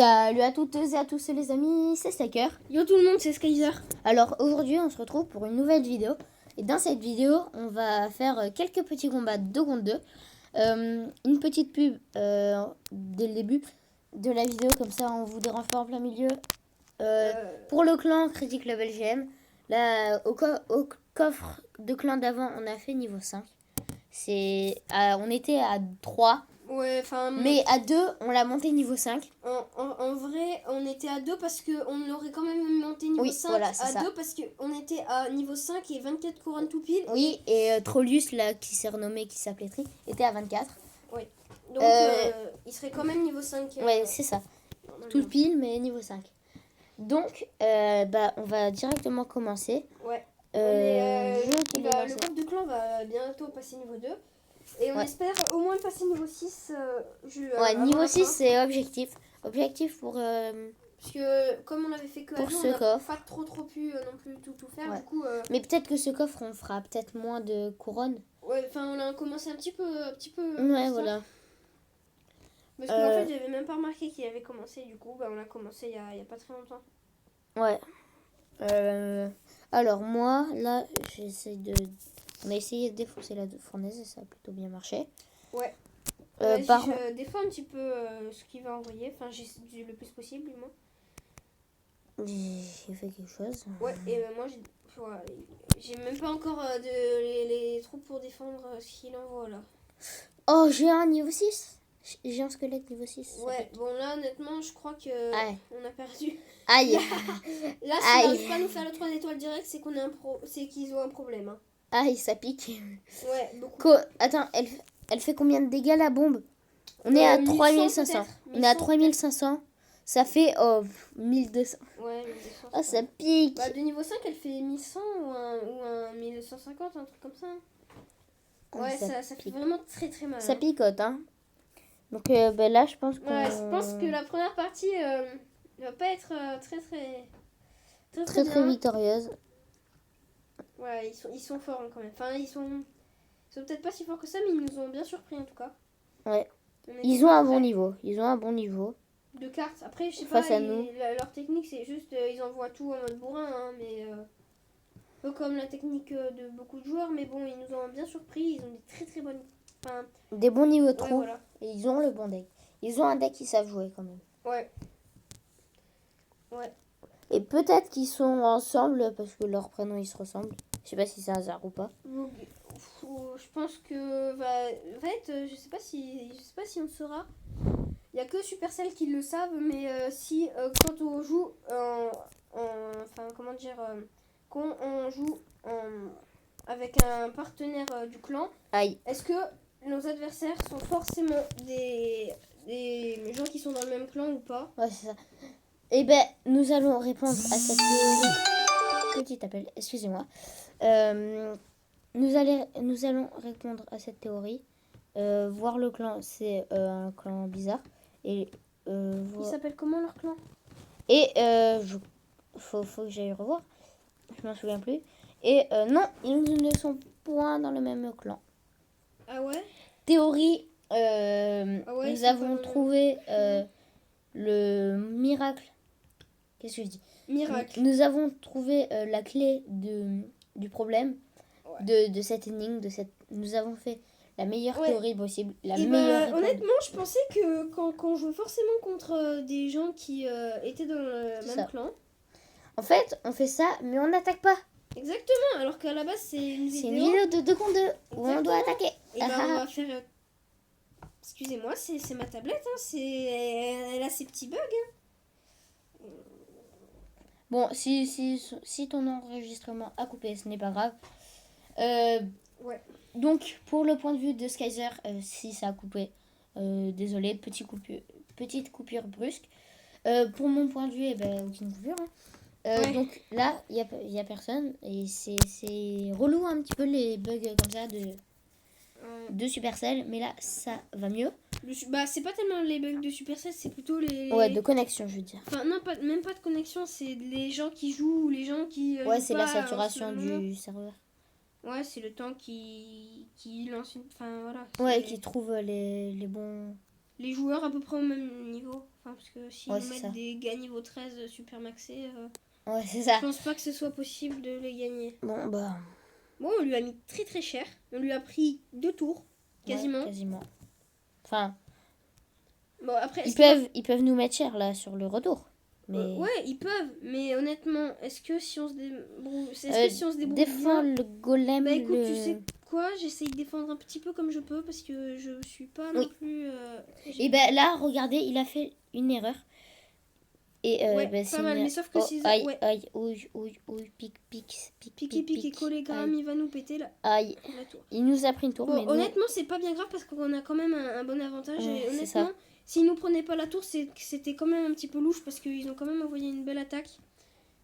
Salut à toutes et à tous les amis, c'est Stacker. Yo tout le monde, c'est Skyzer. Alors aujourd'hui on se retrouve pour une nouvelle vidéo. Et dans cette vidéo on va faire quelques petits combats 2 contre 2. Une petite pub dès le début de la vidéo, comme ça on vous dérange pas en plein milieu. Pour le clan Critique Level GM, là, au coffre de clan d'avant on a fait niveau 5. On était à 3. Ouais, enfin. Mais à 2, on l'a monté niveau 5. En vrai, on était à 2 parce qu'on l'aurait quand même monté niveau 5. Voilà, à ça. 2 parce qu'on était à niveau 5 et 24 couronnes tout pile. Oui, et Trollius, là, qui s'est renommé, qui s'appelait Tri, était à 24. Oui. Donc, il serait quand même niveau 5. Ouais, c'est ça. Tout pile, mais niveau 5. Donc, on va directement commencer. Ouais. Le coffre de clan va bientôt passer niveau 2. Et on espère au moins passer niveau 6. Niveau 6, c'est objectif. Objectif pour... Parce que comme on avait fait que pour avant, ce on n'a coffre. pas trop pu non plus tout faire. Ouais. Du coup, mais peut-être que ce coffre, on fera peut-être moins de couronnes. Ouais, enfin, on a commencé un petit peu. Ouais, voilà. Parce qu'en fait, j'avais même pas remarqué qu'il avait commencé. Du coup, on a commencé il y a pas très longtemps. Ouais. Alors, moi, là, on a essayé de défoncer la fournaise et ça a plutôt bien marché. Ouais. Je défends un petit peu ce qu'il va envoyer. Enfin, j'ai le plus possible, du moins. J'ai fait quelque chose. Ouais, et moi, j'ai même pas encore les troupes pour défendre ce qu'il envoie, là. Oh, j'ai un niveau 6. J'ai un squelette niveau 6. Ouais, bon, là, honnêtement, je crois que on a perdu. Aïe. Là, s'ils n'arrivent pas à nous faire le 3 étoiles direct, c'est qu'on c'est qu'ils ont un problème. Hein. Aïe, ça pique. Ouais, beaucoup. Attends, elle fait combien de dégâts, la bombe? On est à 3500. On est à 3500. Ça fait 1200. Ouais, 1200. Oh, ça pique. De niveau 5, elle fait 1100 ou un 1150, un truc comme ça. Ouais, ça fait vraiment très mal. Ça picote, hein. Donc là, je pense je pense que la première partie ne va pas être très victorieuse. Ouais, ils sont forts quand même. Enfin, ils sont peut-être pas si forts que ça, mais ils nous ont bien surpris en tout cas. Ouais. Ils ont un bon niveau. De cartes. Après, je sais face pas, à nous. Leur technique, c'est juste, ils envoient tout en mode bourrin, hein, mais un peu comme la technique de beaucoup de joueurs. Mais bon, ils nous ont bien surpris. Ils ont des très bonnes... Enfin, des bons niveaux de troupes. Voilà. Et ils ont le bon deck. Ils ont un deck qui savent jouer quand même. Ouais. Et peut-être qu'ils sont ensemble parce que leurs prénoms ils se ressemblent. Je sais pas si c'est un hasard ou pas. Je pense que en fait, je sais pas si on le saura. Il y a que Supercell qui le savent, mais quand on joue quand on joue avec un partenaire du clan, est-ce que nos adversaires sont forcément des gens qui sont dans le même clan ou pas? Ouais, c'est ça. Eh ben, nous allons répondre à cette théorie. Petit appel, excusez-moi. Nous allons répondre à cette théorie. Voir le clan, c'est un clan bizarre. Et ils s'appellent comment leur clan? Et faut que j'aille revoir. Je m'en souviens plus. Et non, ils ne sont point dans le même clan. Ah ouais? Théorie, nous avons trouvé le miracle. Qu'est-ce que je dis? Miracle. Nous avons trouvé la clé du problème de cette énigme. Nous avons fait la meilleure théorie possible. Honnêtement, je pensais que quand on jouait forcément contre des gens qui étaient dans le même clan. En fait, on fait ça, mais on n'attaque pas. Exactement, alors qu'à la base, c'est une vidéo de 2 contre 2 où on doit attaquer. Et on va faire... Excusez-moi, c'est ma tablette, hein, elle a ses petits bugs. Hein. Bon, si ton enregistrement a coupé, ce n'est pas grave. Donc, pour le point de vue de Skyzer, si ça a coupé, désolé, petite coupure brusque. Pour mon point de vue, aucune coupure. Hein. Donc là, il y a personne. Et c'est relou un petit peu les bugs comme ça de Supercell. Mais là, ça va mieux. C'est pas tellement les bugs de Supercell, c'est plutôt les... Ouais, de connexion, je veux dire. Enfin, non, même pas de connexion, c'est les gens qui jouent ou les gens qui... c'est la saturation du serveur. Ouais, c'est le temps qui lance une... Enfin, voilà. Ouais, qui trouve les bons les joueurs à peu près au même niveau. Enfin, parce que s'ils Ouais, nous c'est mettent ça. des gars niveau 13 super maxés, Ouais, c'est je ça. pense pas que ce soit possible de les gagner. Bon, bah... Bon, on lui a mis très très cher. On lui a pris 2 tours, quasiment. Ouais, quasiment. Enfin, Bon, après, ils peuvent nous mettre cher, là, sur le retour. Mais... ouais, ils peuvent. Mais honnêtement, est-ce que si on se débrouille défends bien... le golem, Bah écoute, tu sais quoi, j'essaye de défendre un petit peu comme je peux parce que je suis pas non plus... Et ben là, regardez, il a fait une erreur. Et ouais, ben, pas mal, mais sauf que si... aïe, ouais. aïe, ouille, pique, Pique et collégramme, il va nous péter aïe. la tour. Il nous a pris une tour, Bon, mais honnêtement, c'est pas bien grave parce qu'on a quand même un bon avantage. Ouais, et c'est honnêtement, ça. s'ils nous prenaient pas la tour, c'était quand même un petit peu louche parce qu'ils ont quand même envoyé une belle attaque.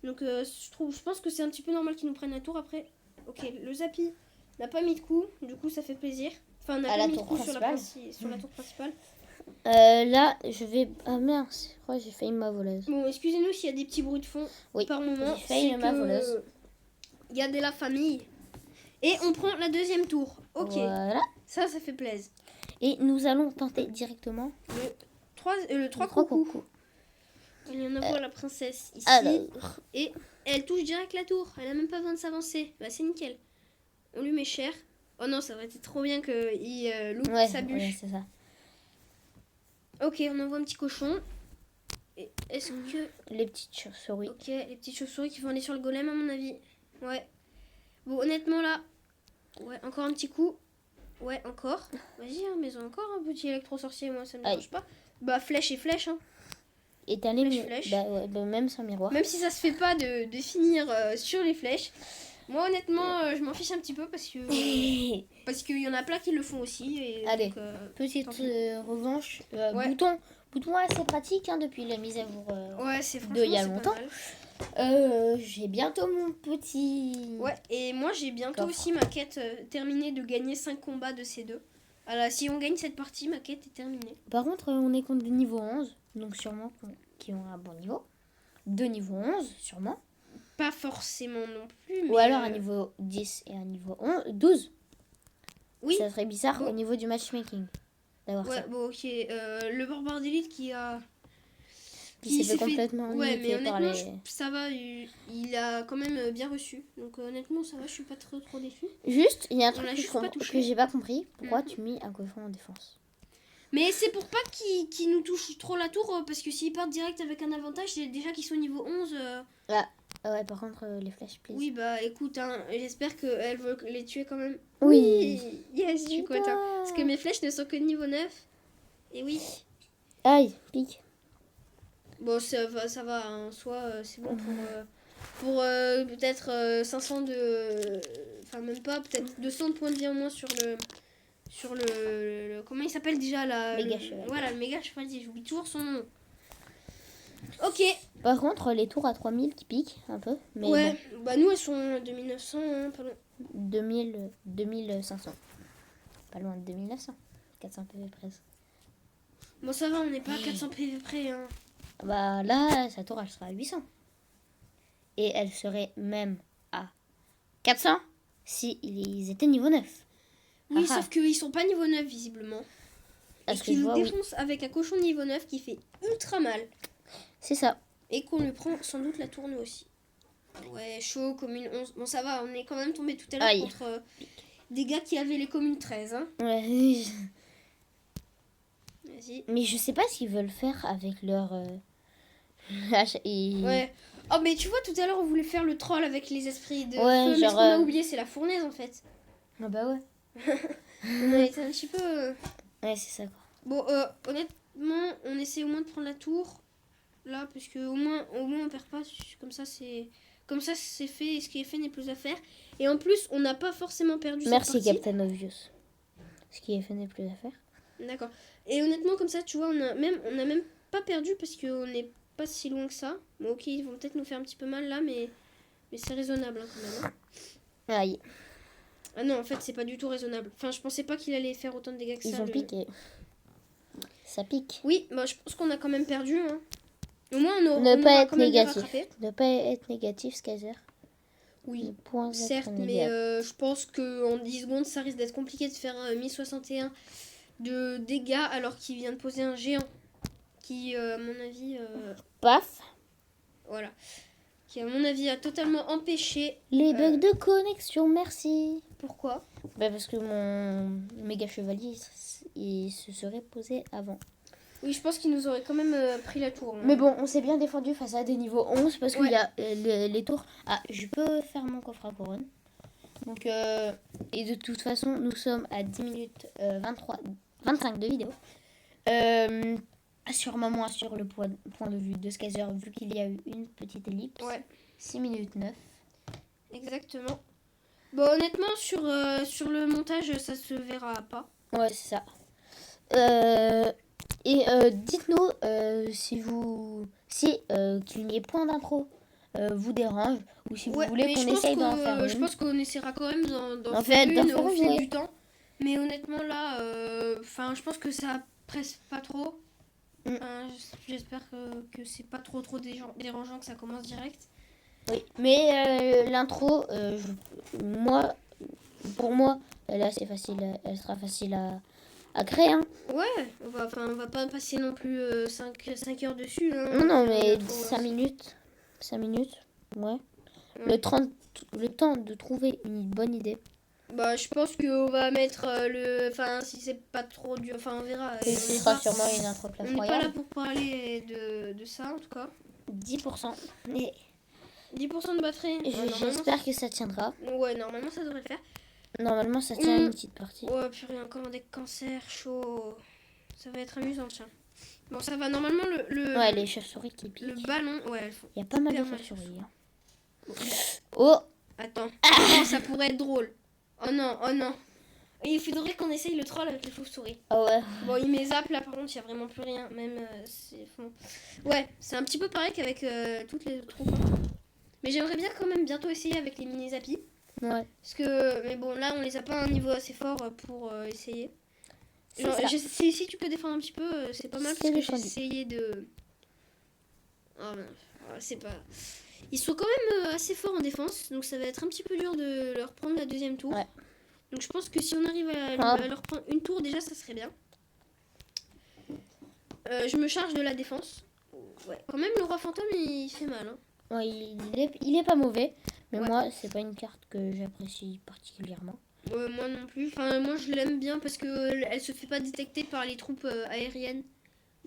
Donc je pense que c'est un petit peu normal qu'ils nous prennent la tour. Après, ok, le Zappy n'a pas mis de coup, du coup ça fait plaisir. Enfin, n'a pas mis de coup sur la tour principale. Là, je vais... Ah merde, je crois que j'ai failli ma voleuse. Bon, excusez-nous s'il y a des petits bruits de fond par moment. J'ai failli ma voleuse. Il y a de la famille. Et on prend la deuxième tour. Ok, voilà. ça fait plaisir. Et nous allons tenter directement le 3 coucou. Il y en a la princesse ici. Alors. Et elle touche direct la tour. Elle a même pas besoin de s'avancer. Bah c'est nickel. On lui met cher. Oh non, ça aurait été trop bien qu'il loupe sa bûche. Ouais, c'est ça. Ok, on envoie un petit cochon. Et est-ce que... Les petites chauves-souris. Ok, les petites chauves-souris qui vont aller sur le golem à mon avis. Ouais. Bon, honnêtement là... Ouais, encore un petit coup. Ouais, encore. Vas-y, hein, mais encore un petit électro-sorcier, moi ça me dérange pas. Bah flèche et flèche, hein. Et t'as les flèches. Bah, même sans miroir. Même si ça se fait pas de finir sur les flèches. Moi honnêtement je m'en fiche un petit peu parce que parce qu'il y en a plein qui le font aussi. Et allez, donc, petite revanche. Ouais. Bouton assez pratique hein, depuis la mise à jour ouais, c'est de il y a c'est longtemps. pas mal. J'ai bientôt mon petit... Ouais, et moi j'ai bientôt coffre. aussi ma quête terminée de gagner 5 combats de ces deux. Alors si on gagne cette partie, ma quête est terminée. Par contre, on est contre du niveau 11, donc sûrement qui ont un bon niveau. De niveau 11, sûrement. Pas forcément non plus, mais... Ou alors un niveau 10 et un niveau 12. Oui. Ça serait bizarre Bon. au niveau du matchmaking d'avoir Ouais, ça. bon ok. Le barbare d'élite qui Qui s'est fait complètement ouais, mais niquer par honnêtement, ça va, il a quand même bien reçu. Donc honnêtement, ça va, je suis pas trop déçue. Juste, il y a un On l'a truc juste pas touché. que j'ai pas compris. Pourquoi tu mets un coffre en défense? Mais c'est pour pas qu'il nous touche trop la tour, parce que s'ils partent direct avec un avantage, c'est déjà qu'ils sont niveau 11. Ouais, par contre, les flèches, please. Oui, bah écoute, hein, j'espère qu'elle veut les tuer quand même. Oui. Yes, je suis contente. Parce que mes flèches ne sont que de niveau 9. Et oui. Aïe, pique. Bon, ça va en soi, c'est bon pour peut-être 500 de... Enfin, même pas, peut-être 200 de points de vie en moins sur le comment il s'appelle déjà là, Méga chevalier. Voilà, le méga chevalier, j'oublie toujours son nom. Ok. Par contre, les tours à 3000 qui piquent un peu. Mais ouais, bah nous elles sont 2900, hein, pas loin. 2500. Pas loin de 2900. 400 PV presque. Bon, ça va, on n'est pas à 400 PV près. Hein. Bah là, sa tour elle sera à 800. Et elle serait même à 400 si ils étaient niveau 9. Oui, sauf qu'ils sont pas niveau 9 visiblement. Et qu'ils nous défoncent avec un cochon niveau 9 qui fait ultra mal. C'est ça. Et qu'on lui prend sans doute la tour nous aussi. Ouais, chaud, commune 11. Bon, ça va, on est quand même tombé tout à l'heure contre des gars qui avaient les communes 13. Hein. Ouais. Vas-y. Mais je sais pas ce qu'ils veulent faire avec leur... Ouais. Oh, mais tu vois, tout à l'heure, on voulait faire le troll avec les esprits de feu. Ouais, Mais ce qu'on a oublié, c'est la fournaise, en fait. Ah bah ouais. On a été un petit peu... Ouais, c'est ça, quoi. Bon, honnêtement, on essaie au moins de prendre la tour. Là, parce que au moins on perd pas. Comme ça, c'est fait. Et ce qui est fait n'est plus à faire. Et en plus, on n'a pas forcément perdu cette partie. Merci, Captain Obvious. Ce qui est fait n'est plus à faire. D'accord. Et honnêtement, comme ça, tu vois, on a même pas perdu parce qu'on n'est pas si loin que ça. Bon, ok, ils vont peut-être nous faire un petit peu mal là, mais c'est raisonnable hein, quand même. Hein. Aïe. Ah non, en fait, c'est pas du tout raisonnable. Enfin, je pensais pas qu'il allait faire autant de dégâts que ça. Ils ont piqué. Ça pique. Oui, bah, je pense qu'on a quand même perdu. Hein. Au moins, on ne pas aura être quand même négatif. rattrapé. Ne pas être négatif, Skazer. Oui, certes, mais je pense qu'en 10 secondes, ça risque d'être compliqué de faire 1061 de dégâts alors qu'il vient de poser un géant. Qui, à mon avis... Paf. Voilà. Qui, à mon avis, a totalement empêché... Les bugs de connexion, merci. Pourquoi? Parce que mon méga chevalier, il se serait posé avant. Oui, je pense qu'il nous aurait quand même pris la tour. Mais bon, on s'est bien défendu face à des niveaux 11 parce qu'il y a les tours. Ah, je peux faire mon coffre à couronne. Donc, et de toute façon, nous sommes à 10 minutes 25 de vidéo. Sûrement moins sur le point de vue de Skyzer, vu qu'il y a eu une petite ellipse. 6 minutes 9. Exactement. Bon, honnêtement, sur le montage, ça se verra pas. Ouais, c'est ça. Et dites-nous si qu'il n'y ait point d'intro vous dérange ou si vous voulez qu'on essaye d'en faire une. Je pense qu'on essaiera quand même d'en faire une au fil du temps. Mais honnêtement là, je pense que ça presse pas trop. J'espère que c'est pas trop dérangeant que ça commence direct. Oui, mais l'intro, pour moi, là c'est facile, elle sera facile à créer. Hein. Ouais, on va pas passer non plus 5 heures dessus. Hein, non, mais 5 minutes. 5 minutes, ouais. Le temps de trouver une bonne idée. Bah, je pense qu'on va mettre si c'est pas trop dur, on verra. Ce sera sûrement une intro Clash Royale. On n'est pas là pour parler de ça, en tout cas. 10%. Mais 10% de batterie. J'espère que ça tiendra. Ouais, normalement, ça devrait le faire. Normalement, ça tient une petite partie. Ouais, purée, encore des cancers chauds. Ça va être amusant, tiens. Bon, ça va, normalement, Ouais, les chauves-souris qui piquent. Le ballon, ouais. Il y a pas mal de chauves-souris. Hein. Oh. Attends. Oh, ça pourrait être drôle. Oh non, oh non. Il faudrait qu'on essaye le troll avec les chauves-souris. Ah ouais. Bon, il met zap là, par contre, il n'y a vraiment plus rien. Même, c'est fond. Ouais, c'est un petit peu pareil qu'avec toutes les autres troupes. Mais j'aimerais bien quand même bientôt essayer avec les mini-zappies. Ouais. Parce que, mais bon, là, on les a pas à un niveau assez fort pour essayer. Genre, si tu peux défendre un petit peu, c'est pas mal. Parce que j'ai essayé de... Oh non, c'est pas... Ils sont quand même assez forts en défense. Donc ça va être un petit peu dur de leur prendre la deuxième tour. Ouais. Donc je pense que si on arrive à leur prendre une tour, déjà, ça serait bien. Je me charge de la défense. Ouais. Quand même, le roi fantôme, il fait mal. Hein. Ouais, il est pas mauvais. Mais moi, c'est pas une carte que j'apprécie particulièrement. Moi non plus. Moi, je l'aime bien parce qu'elle se fait pas détecter par les troupes aériennes.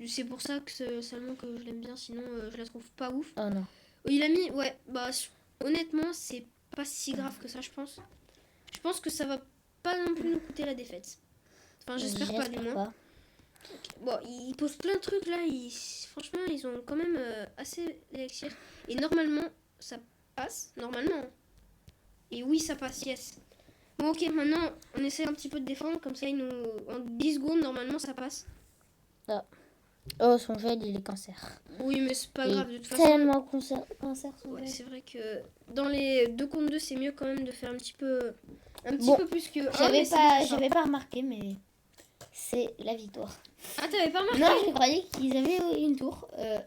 C'est pour ça que seulement que je l'aime bien. Sinon, je la trouve pas ouf. Oh non. Il a mis... Ouais, bah, honnêtement, c'est pas si grave que ça, je pense. Je pense que ça va pas non plus nous coûter la défaite. J'espère pas, du moins. Pas. Okay. Bon, il pose plein de trucs, là. Franchement, ils ont quand même assez d'élixir. Et normalement, ça passe. Normalement. Et oui, ça passe, yes. Bon, ok, maintenant, on essaie un petit peu de défendre. Comme ça, en 10 secondes, normalement, ça passe. Ah. Oh, son gel, il est cancer. Oui, mais c'est pas grave, de toute façon. Tellement cancer. Ouais, c'est vrai que dans les 2 contre 2, c'est mieux quand même de faire un petit peu plus que... J'avais pas remarqué, mais c'est la victoire. Ah, t'avais pas remarqué? Non, je croyais qu'ils avaient une tour. Ouais.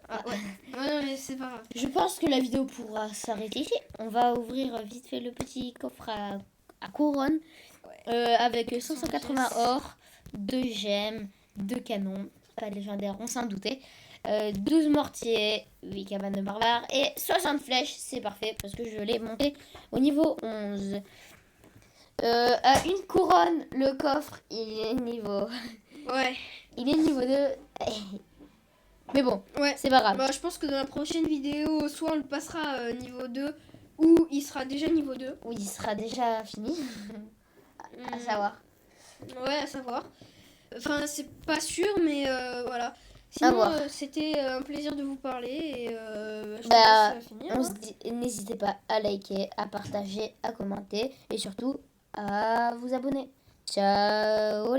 Non, mais c'est pas grave. Je pense que la vidéo pourra s'arrêter ici. On va ouvrir vite fait le petit coffre à couronne. Avec 580 or, 2 gemmes, 2 canons. Pas légendaire, on s'en doutait. 12 mortiers, 8 cabanes de barbares et 60 flèches. C'est parfait parce que je l'ai monté au niveau 11. À une couronne, le coffre, il est niveau... Ouais. Il est niveau 2. Mais bon, ouais. C'est pas grave. Bah, je pense que dans la prochaine vidéo, soit on le passera niveau 2 ou il sera déjà niveau 2. Ou il sera déjà fini. À savoir. Ouais, à savoir. C'est pas sûr, mais voilà. Sinon, c'était un plaisir de vous parler. Et je finir. N'hésitez pas à liker, à partager, à commenter et surtout à vous abonner. Ciao.